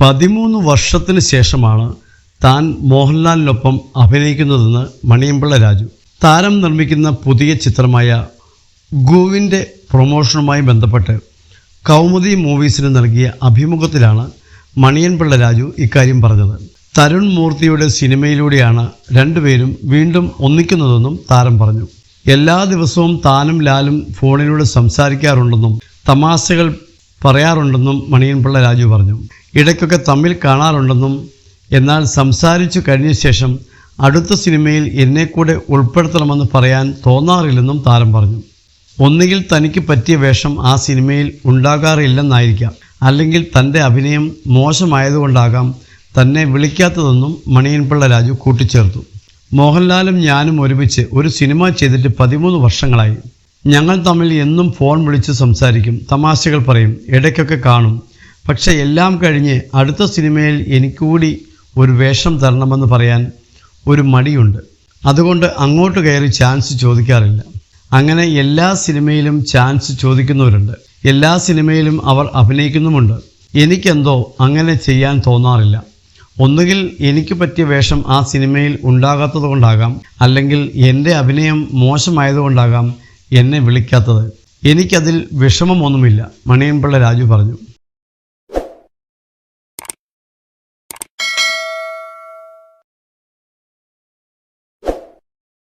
13 വർഷത്തിന് ശേഷമാണ് താൻ മോഹൻലാലിനൊപ്പം അഭിനയിക്കുന്നതെന്ന് മണിയമ്പിള്ള രാജു. താരം നിർമ്മിക്കുന്ന പുതിയ ചിത്രമായ ഗുവിൻ്റെ പ്രൊമോഷനുമായി ബന്ധപ്പെട്ട് കൗമുദി മൂവീസിന് നൽകിയ അഭിമുഖത്തിലാണ് മണിയമ്പിള്ള രാജു ഇക്കാര്യം പറഞ്ഞത്. തരുൺ മൂർത്തിയുടെ സിനിമയിലൂടെയാണ് രണ്ടുപേരും വീണ്ടും ഒന്നിക്കുന്നതെന്നും താരം പറഞ്ഞു. എല്ലാ ദിവസവും താനും ലാലും ഫോണിലൂടെ സംസാരിക്കാറുണ്ടെന്നും തമാശകൾ പറയാറുണ്ടെന്നും മണിയമ്പിള്ള രാജു പറഞ്ഞു. ഇടയ്ക്കൊക്കെ തമ്മിൽ കാണാറുണ്ടെന്നും എന്നാൽ സംസാരിച്ചു കഴിഞ്ഞ ശേഷം അടുത്ത സിനിമയിൽ എന്നെ കൂടെ ഉൾപ്പെടുത്തണമെന്ന് പറയാൻ തോന്നാറില്ലെന്നും താരം പറഞ്ഞു. ഒന്നുകിൽ തനിക്ക് പറ്റിയ വേഷം ആ സിനിമയിൽ ഉണ്ടാകാറില്ലെന്നായിരിക്കാം, അല്ലെങ്കിൽ തൻ്റെ അഭിനയം മോശമായതുകൊണ്ടാകാം തന്നെ വിളിക്കാത്തതെന്നും മണിയമ്പിള്ള രാജു കൂട്ടിച്ചേർത്തു. മോഹൻലാലും ഞാനും ഒരുമിച്ച് ഒരു സിനിമ ചെയ്തിട്ട് 13 വർഷങ്ങളായി. ഞങ്ങൾ തമ്മിൽ എന്നും ഫോൺ വിളിച്ച് സംസാരിക്കും, തമാശകൾ പറയും, ഇടയ്ക്കൊക്കെ കാണും. പക്ഷെ എല്ലാം കഴിഞ്ഞ് അടുത്ത സിനിമയിൽ എനിക്കുകൂടി ഒരു വേഷം തരണമെന്ന് പറയാൻ ഒരു മടിയുണ്ട്. അതുകൊണ്ട് അങ്ങോട്ട് കയറി ചാൻസ് ചോദിക്കാറില്ല. അങ്ങനെ എല്ലാ സിനിമയിലും ചാൻസ് ചോദിക്കുന്നവരുണ്ട്, എല്ലാ സിനിമയിലും അവർ അഭിനയിക്കുന്നുമുണ്ട്. എനിക്കെന്തോ അങ്ങനെ ചെയ്യാൻ തോന്നാറില്ല. ഒന്നുകിൽ എനിക്ക് പറ്റിയ വേഷം ആ സിനിമയിൽ ഉണ്ടാകാത്തത് കൊണ്ടാകാം, അല്ലെങ്കിൽ എൻ്റെ അഭിനയം മോശമായതുകൊണ്ടാകാം എന്നെ വിളിക്കാത്തത്. എനിക്കതിൽ വിഷമമൊന്നുമില്ല, മണിയമ്പിള്ള രാജു പറഞ്ഞു.